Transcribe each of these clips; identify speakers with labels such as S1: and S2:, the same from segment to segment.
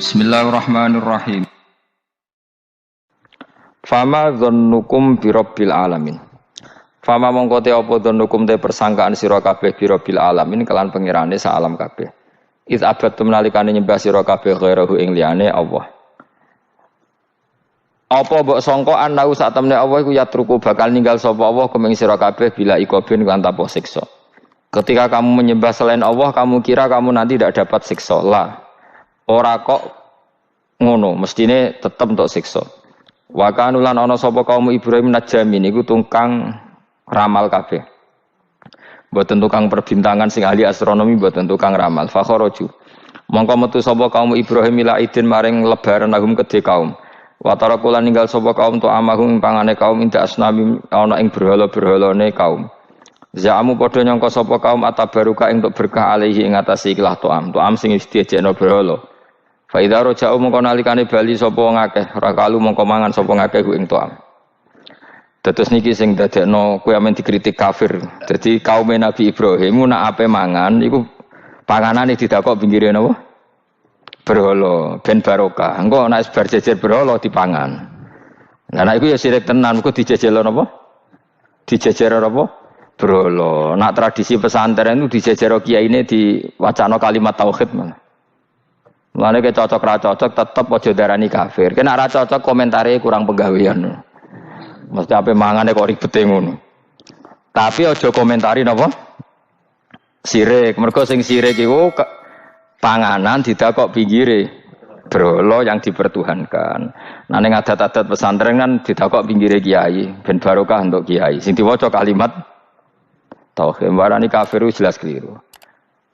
S1: Bismillahirrahmanirrahim. Fama dzannukum birabbil alamin. Fama mongko te apa dzannukum te persangkaan sira kabeh birabbil alamin kelan pengirane sak alam kabeh. Iz abadtum nalikane nyembah sira kabeh ghairahu ing liyane Allah. Apa mbok sangka anau sak temne Allah iku yatruku bakal ninggal sapa Allah kuming sira kabeh bila ikobin kan tanpa siksa. Ketika kamu menyembah selain Allah, kamu kira kamu nanti tidak dapat siksa. Lah. Ora kok ngono, mestine tetep untuk siksa. Wa kanu lan ana sapa kaum Ibrahim najamin iku tukang ramal kabeh. Mboten tukang perbintangan sing ahli astronomi, mboten tukang ramal. Fa kharaju. Mongko metu sapa kaum Ibrahim ila idin maring lebaran agum kedhe kaum. Wa tarakulan ninggal sapa kaum to amahum pangane kaum inda asnami ana ing berhala-berhalane kaum. Za'amu padha nyangka sapa kaum atabaruka ing untuk berkah alaihi ing atase ikhlas to'am sing diejekno berhala. Fa idza raja'u mongko nalikane bali sapa wong akeh ora kalu mongko mangan sapa ngakeh ku ing to'am. Dados niki sing dadekno kowe amen dikritik kafir. Dadi kaum Nabi Ibrahim nak ape mangan iku panganane didakok pinggire napa? Berhala ben barokah. Engko nek bar jejer berhala dipangan. Lah nek iku ya sirik tenan kok dijejelo napa? Dijejer apa? Berhala. Nak tradisi pesantren itu dijejero kiyaine diwacana kalimat tauhid malah. Mulane ke cocok ra cocok tetep aja darani kafir. Kena ra cocok komentare kurang penggawean. Mesti ape mangane kok ribete ngono. Tapi aja komentari napa? Sirik. Mergo sing sirik iku panganan didakok pinggire berhala yang dipertuhankan. Nah ning adat-adat pesantren kan didakok pinggire kiai, ben barokah untuk kiai. Sing diwaca kalimat tauhid warani kafir jelas keliru.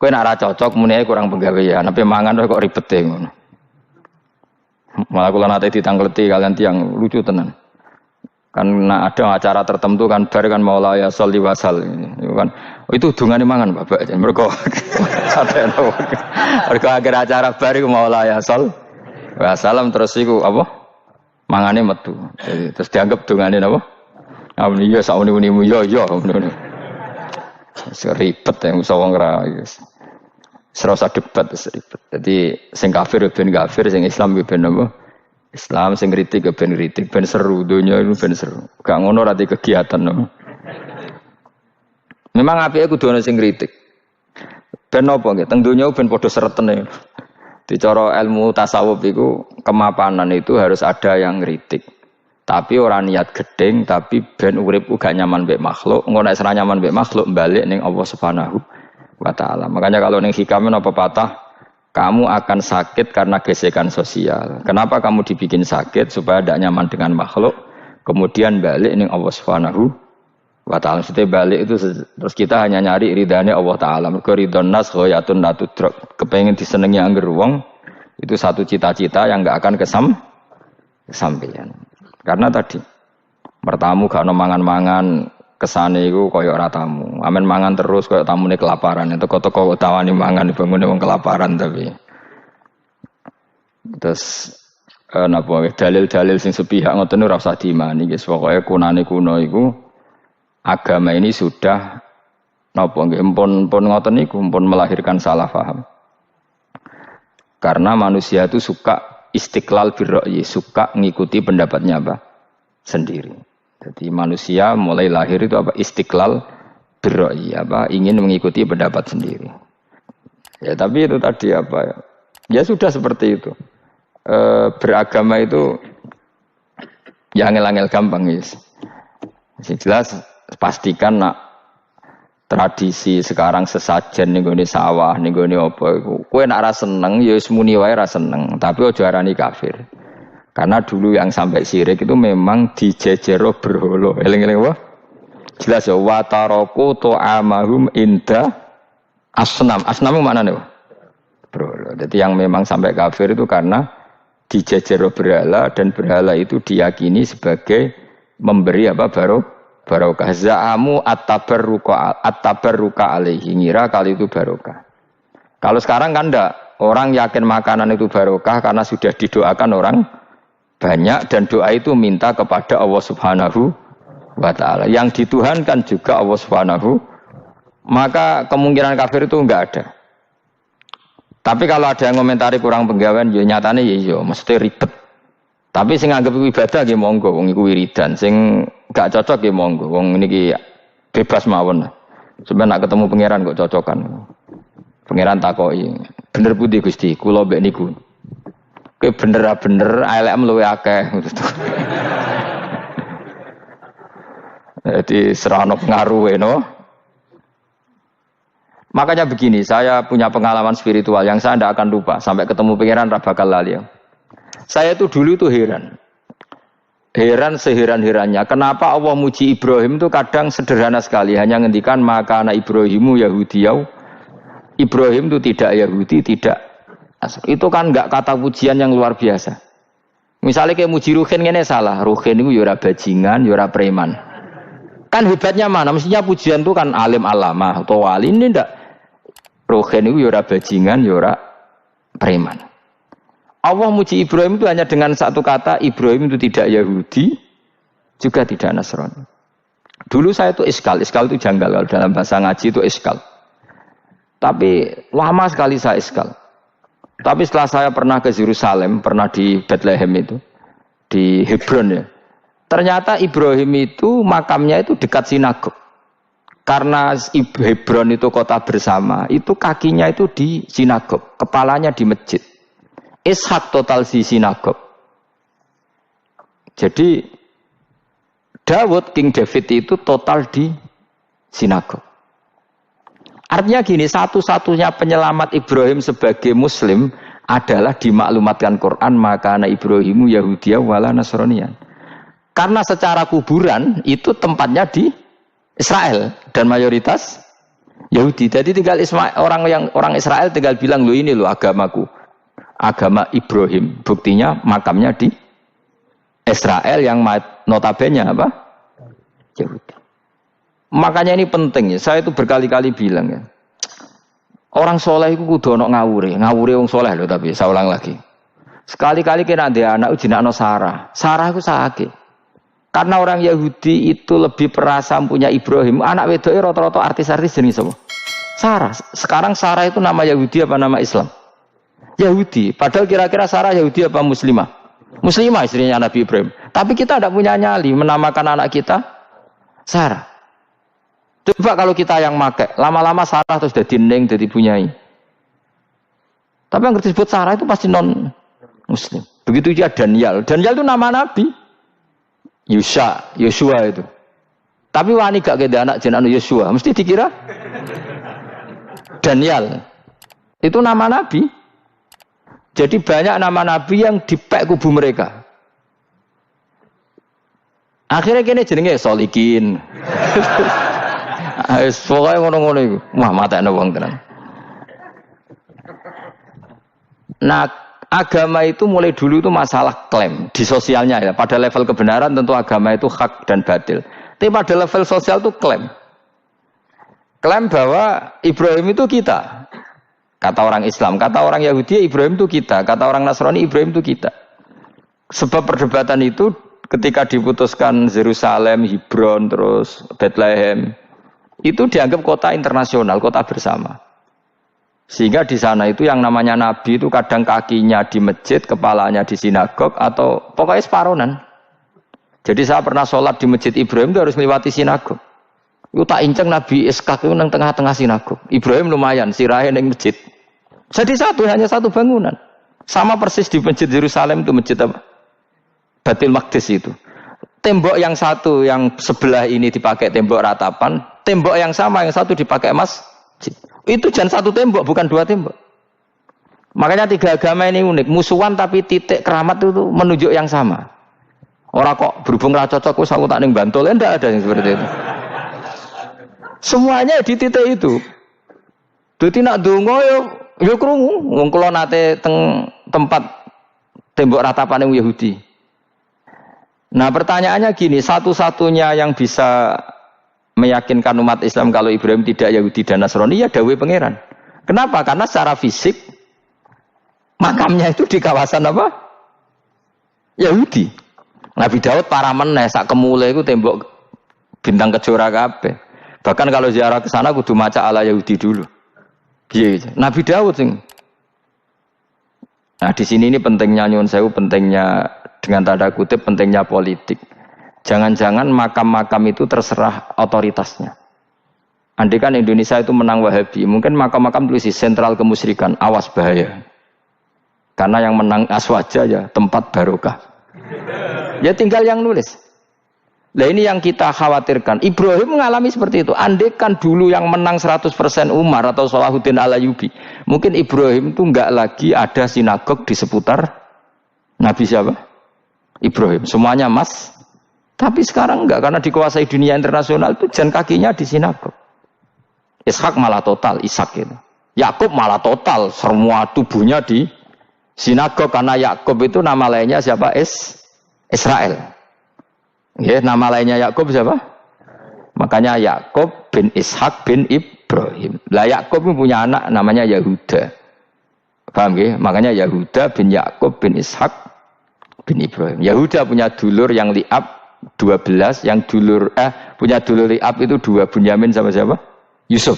S1: Kowe nek ora cocok muni kurang penggawean, ape mangan kok ribete ngono. Malah kula nate ditangleti kalian tiang lucu tenan. Kan ada acara tertentu kan bar kan maulaya sholli wasal itu kan. Itu dungane mangan Bapak. Mergo sateno. Mergo akhir acara bar iku maulaya shol wasalam terus iku apa? Mangane metu. Jadi terus dianggap dungane napa? Amun iya sauni-unimu yo ngono. Seribet yang usah wong ra serasa debat seribet. Jadi sing kafir ben kafir, sing Islam ben apa? Islam sing kritik ben kritik, ben seru donya itu ben seru. Gak ngono ra kegiatan no. Memang apike kudu ana sing kritik. Ben apa nggih? Teng donya ben padha seretene. Di cara ilmu tasawuf iku kemapanan itu harus ada yang kritik. Tapi orang niat gedeng, tapi ben urip uga nyaman mbek makhluk. Engko nek ora nyaman mbek makhluk balik ning Allah Subhanahu wa taala. Makanya kalau ning hikam apa patah, kamu akan sakit karena gesekan sosial. Kenapa kamu dibikin sakit supaya tidak nyaman dengan makhluk? Kemudian balik ning Allah Subhanahu wa taala. Sete balik itu terus kita hanya nyari ridane Allah taala. Mergo ridon nas ghayatun la tudrak. Kepengin disenengi angger wong itu satu cita-cita yang enggak akan kesampaian. Karena tadi mertamu gak ono mangan-mangan kesane iku kaya ora tamu. Amen mangan terus kaya tamune kelaparan. Teko-teko tawani mangan bangune wong kelaparan tapi. Terus napa dalil-dalil sing sepihak ngoten ora usah diimani guys. Pokoke kunane kuno iku agama ini sudah napa nggih pun ngoten niku pun melahirkan salah paham. Karena manusia itu suka istiqlal birra'yi, suka ngikuti pendapatnya apa? Sendiri. Jadi manusia mulai lahir itu apa? Istiqlal birra'yi, apa? Ingin mengikuti pendapat sendiri. Ya tapi itu tadi apa ya? Ya sudah seperti itu. Beragama itu ya angel-angel gampang guys. Jelas pastikan nak tradisi sekarang sesajen ning gone sawah ning gone apa iku kowe nek ora seneng ya wis muni wae ora seneng tapi aja arani kafir karena dulu yang sampai syirik itu memang dijejero berhala eling-eling apa jelas ya wa taraku ta'amahum inda asnam maknane berhala jadi yang memang sampai kafir itu karena dijejero berhala dan berhala itu diyakini sebagai memberi apa barokah za'amu at-tabarruka alaihi ngira kali itu barokah. Kalau sekarang kan enggak, orang yakin makanan itu barokah karena sudah didoakan orang banyak dan doa itu minta kepada Allah Subhanahu wa taala. Yang dituhankan juga Allah Subhanahu, maka kemungkinan kafir itu enggak ada. Tapi kalau ada yang komentari kurang penggawean, ya nyatane ya iya, mesti ribet. Tapi sing anggap ibadah nggih monggo, wong iku wiridan. Sing gak cocok nggih monggo, wong niki bebas mawon. Sampeyan nak ketemu pangeran kok cocokan. Pangeran takoki, bener pundi Gusti? Kula mbek niku. Kowe bener-bener elekmu luwe akeh. Jadi serono pengaruh no. Makanya begini, saya punya pengalaman spiritual yang saya tidak akan lupa sampai ketemu pangeran ra bakal lali. Saya itu dulu itu heran seheran-herannya. Kenapa Allah muji Ibrahim itu kadang sederhana sekali, hanya ngendikan maka anak Ibrahimu Yahudiyau. Ibrahim itu tidak Yahudi, tidak. Itu kan enggak kata pujian yang luar biasa. Misalnya kayak muji Ruhin ini salah. Ruhin itu yura bajingan, yura preman. Kan hebatnya mana? Mestinya pujian itu kan alim alamah atau wali, ini ndak. Ruhin itu yura bajingan, yura preman. Allah muji Ibrahim itu hanya dengan satu kata, Ibrahim itu tidak Yahudi, juga tidak Nasrani. Dulu saya itu iskal itu janggal, kalau dalam bahasa ngaji itu iskal. Tapi lama sekali saya iskal. Tapi setelah saya pernah ke Yerusalem, pernah di Bethlehem itu, di Hebron ya. Ternyata Ibrahim itu makamnya itu dekat sinagog. Karena Hebron itu kota bersama, itu kakinya itu di sinagog, kepalanya di masjid. Ishak total di sinagog. Jadi King David itu total di sinagog. Artinya gini, satu-satunya penyelamat Ibrahim sebagai Muslim adalah dimaklumatkan Quran, maka anak Ibrahimu Yahudiyah wala Nasraniyan. Karena secara kuburan itu tempatnya di Israel dan mayoritas Yahudi. Jadi tinggal orang Israel tinggal bilang, lo ini lo agamaku, agama Ibrahim. Buktinya makamnya di Israel yang notabene apa? Yahudi. Makanya ini penting ya. Saya itu berkali-kali bilang ya. Orang soleh itu kudu ono ngawure wong soleh loh, tapi saya ulang lagi. Sekali-kali kena dia anak jinakno Sarah. Sarah itu sakit. Karena orang Yahudi itu lebih perasa punya Ibrahim. Anak wedoknya rata-rata artis-artis jenis apa? Sarah. Sekarang Sarah itu nama Yahudi apa nama Islam? Yahudi. Padahal kira-kira Sarah Yahudi apa Muslimah? Muslimah istrinya Nabi Ibrahim. Tapi kita tidak punya nyali menamakan anak kita Sarah. Coba kalau kita yang make, lama-lama Sarah terus jadi neng, jadi punyai. Tapi yang disebut Sarah itu pasti non Muslim. Begitu juga Daniel. Daniel itu nama Nabi. Yosua itu. Tapi wani gak ada anak jenenge Yosua, mesti dikira Daniel. Itu nama Nabi. Jadi banyak nama Nabi yang dipek kubu mereka. Akhirnya kene jenenge Solikin. Pokoknya ngono-ngono iku. Wah, matekno wong tenan. Nah, agama itu mulai dulu itu masalah klaim di sosialnya ya. Pada level kebenaran tentu agama itu hak dan batil. Tapi pada level sosial itu klaim. Klaim bahwa Ibrahim itu kita. Kata orang Islam, kata orang Yahudi Ibrahim itu kita, kata orang Nasrani Ibrahim itu kita. Sebab perdebatan itu ketika diputuskan Yerusalem, Hebron, terus Bethlehem, itu dianggap kota internasional, kota bersama. Sehingga di sana itu yang namanya Nabi itu kadang kakinya di masjid, kepalanya di sinagog, atau pokoknya separonan. Jadi saya pernah sholat di masjid Ibrahim itu harus melewati sinagog. Itu tak inceng Nabi Ishak itu nang tengah-tengah sinagog. Ibrahim lumayan, sirahe nang masjid. Jadi hanya satu bangunan. Sama persis di masjid Yerusalem itu masjid apa? Baitul Maqdis itu. Tembok yang satu yang sebelah ini dipakai tembok ratapan, tembok yang sama yang satu dipakai masjid. Itu jangan satu tembok, bukan dua tembok. Makanya tiga agama ini unik, musuhan tapi titik keramat itu menunjuk yang sama. Orang kok berhubung ra cocok wis aku tak ning Bantul, enggak ada yang seperti itu. Semuanya di titik itu. Dadi nak ndonga yo krungu, wong kula nate teng tempat tembok ratapan yang Yahudi. Nah, pertanyaannya gini, satu-satunya yang bisa meyakinkan umat Islam kalau Ibrahim tidak Yahudi dan Nasrani ya dawuh pangeran. Kenapa? Karena secara fisik makamnya itu di kawasan apa? Yahudi. Nabi Daud para meneh sak kemule itu tembok bintang kejora kabeh. Bahkan kalau ziarah ke sana kudu maca ala Yahudi dulu. Piye? Nabi Daud sing Nah di sini ini pentingnya nyuwun sewu, pentingnya dengan tanda kutip pentingnya politik. Jangan-jangan makam-makam itu terserah otoritasnya. Andai kan Indonesia itu menang Wahabi, mungkin makam-makam tulis sentral kemusyrikan, awas bahaya. Karena yang menang Aswaja ya tempat barokah. Ya tinggal yang nulis. Nah ini yang kita khawatirkan. Ibrahim mengalami seperti itu. Andai kan dulu yang menang 100% Umar atau Salahuddin Al-Ayyubi, mungkin Ibrahim itu enggak lagi ada sinagog di seputar Nabi siapa? Ibrahim. Semuanya emas. Tapi sekarang enggak, karena dikuasai dunia internasional itu jalan kakinya di sinagog. Ishak malah total, Ishak itu. Yakub malah total, semua tubuhnya di sinagog, karena Yakub itu nama lainnya siapa? Israel. Ya, nama lainnya Yakub siapa? Makanya Yakub bin Ishak bin Ibrahim. Lah Yakub punya anak namanya Yahuda. Paham ya? Makanya Yahuda bin Yakub bin Ishak bin Ibrahim. Yahuda punya dulur yang li'ab 12, yang dulur punya dulur li'ab itu 2, Bunyamin sama siapa? Yusuf.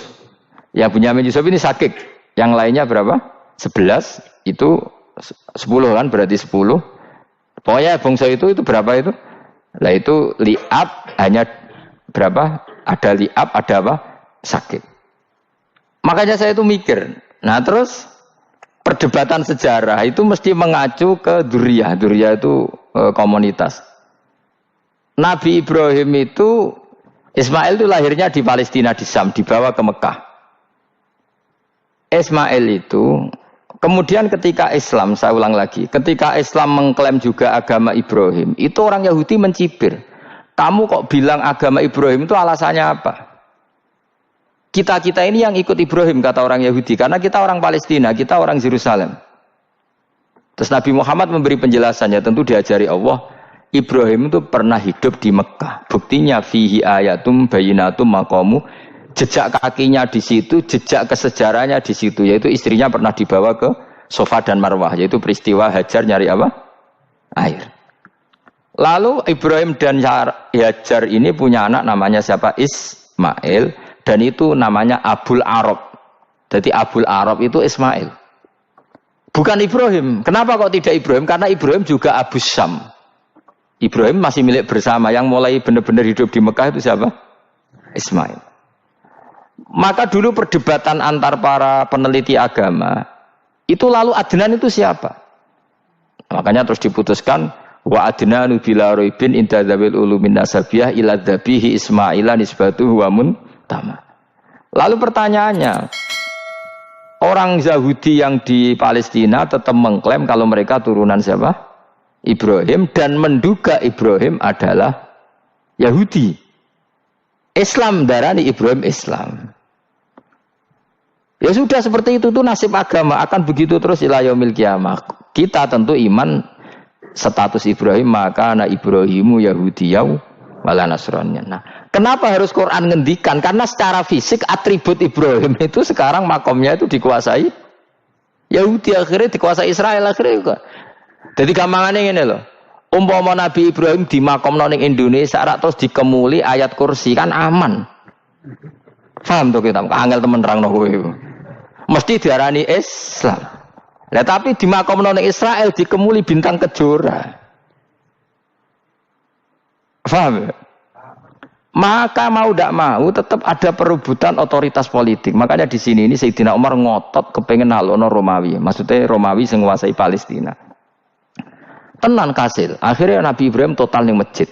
S1: Ya Bunyamin Yusuf ini sakik. Yang lainnya berapa? 11. Itu 10 kan, berarti 10. Pokoknya bangsa itu berapa itu? Lah itu li'ab hanya berapa? Ada li'ab, ada apa? Sakit. Makanya saya itu mikir. Nah terus perdebatan sejarah itu mesti mengacu ke Duriyah. Duriyah itu komunitas. Nabi Ibrahim itu, Ismail itu lahirnya di Palestina, di Syam, dibawa ke Mekah. Ismail itu kemudian ketika Islam, saya ulang lagi, ketika Islam mengklaim juga agama Ibrahim, itu orang Yahudi mencibir. Kamu kok bilang agama Ibrahim itu alasannya apa? Kita ini yang ikut Ibrahim, kata orang Yahudi, karena kita orang Palestina, kita orang Yerusalem. Terus Nabi Muhammad memberi penjelasannya, tentu diajari Allah, Ibrahim itu pernah hidup di Mekah. Buktinya fihi ayatum bayinatum maqamu. Jejak kakinya di situ, jejak kesejarahnya di situ, yaitu istrinya pernah dibawa ke Safa dan Marwah, yaitu peristiwa Hajar nyari apa? Air. Lalu Ibrahim dan Hajar ini punya anak namanya siapa? Ismail, dan itu namanya Abul Arab. Jadi Abul Arab itu Ismail. Bukan Ibrahim. Kenapa kok tidak Ibrahim? Karena Ibrahim juga Abu Syam. Ibrahim masih milik bersama, yang mulai benar-benar hidup di Mekah itu siapa? Ismail. Maka dulu perdebatan antar para peneliti agama itu lalu Adnan itu siapa? Makanya terus diputuskan wa adnanu bila roibin inda dzawil ulumin nasabiyah ila dzabihi Ismaila nisbatuhu wa muntama. Lalu pertanyaannya, orang Yahudi yang di Palestina tetap mengklaim kalau mereka turunan siapa? Ibrahim, dan menduga Ibrahim adalah Yahudi. Islam darani Ibrahim Islam. Ya sudah seperti itu tuh nasib agama, akan begitu terus ila yaumil qiyamah. Kita tentu iman status Ibrahim, maka anak Ibrahimu Yahudiyau wala Nasraniyah. Nah, kenapa harus Quran ngendikan? Karena secara fisik atribut Ibrahim itu sekarang makomnya itu dikuasai Yahudi, akhirnya dikuasai Israel akhirnya juga. Jadi gampangannya ini loh. Umpama Nabi Ibrahim di makom ning Indonesia terus dikemuli ayat kursi kan aman. Paham tuh kita? Angel temen nerangno kowe. Mesti diarani Islam. Lah tapi di makom ning Israel dikemuli bintang kejora. Paham? Maka mau tidak mau tetap ada perebutan otoritas politik. Makanya di sini ini Sayyidina Umar ngotot kepengen nalono Romawi. Maksudnya Romawi sing nguasai Palestina. Tenan kasil. Akhirnya Nabi Ibrahim total ning masjid.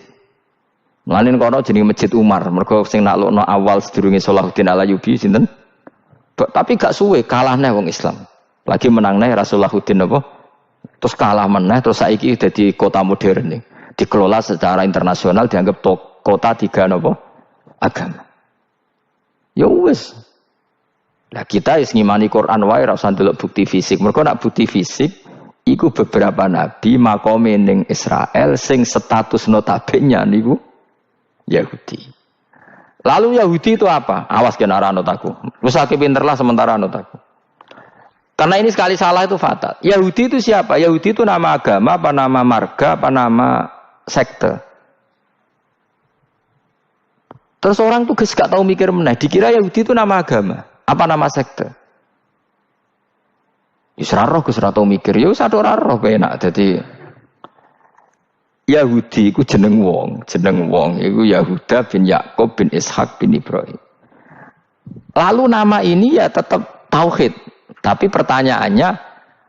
S1: Mulane kono jenenge Masjid Umar. Mergo sing naklukno awal sedurunge Salahuddin Al-Ayyubi sinten? Tapi gak suwe kalahne wong Islam. Lagi menangne Rasulullahuddin apa? Terus kalah meneh, terus saiki dadi kota modern nih. Dikelola secara internasional, dianggap kota tiga apa? Agama. Ya wis. Lah kita wis ngimani Quran wae ora usah ndelok bukti fisik. Mergo nak bukti fisik iku beberapa nabi makome ning Israel sing status notabene niku Yahudi. Lalu Yahudi itu apa? Awas kena anut aku. Wis akeh pinterlah sementara anut aku. Karena ini sekali salah itu fatal. Yahudi itu siapa? Yahudi itu nama agama, apa nama marga, apa nama sekte. Terus orang tuh gak tahu mikir meneh. Dikira Yahudi itu nama agama, apa nama sekte. Wis ora roh Gus ora tau mikir, ya wis ora roh penak dadi Yahudi iku jeneng wong iku Yahuda bin Yakub bin Ishak bin Ibrahim. Lalu nama ini ya tetap tauhid, tapi pertanyaannya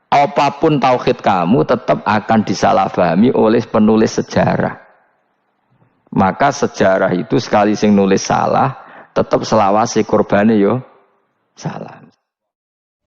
S1: apapun tauhid kamu tetap akan disalahpahami oleh penulis sejarah. Maka sejarah itu sekali sing nulis salah, tetap selawase korbane yo salah.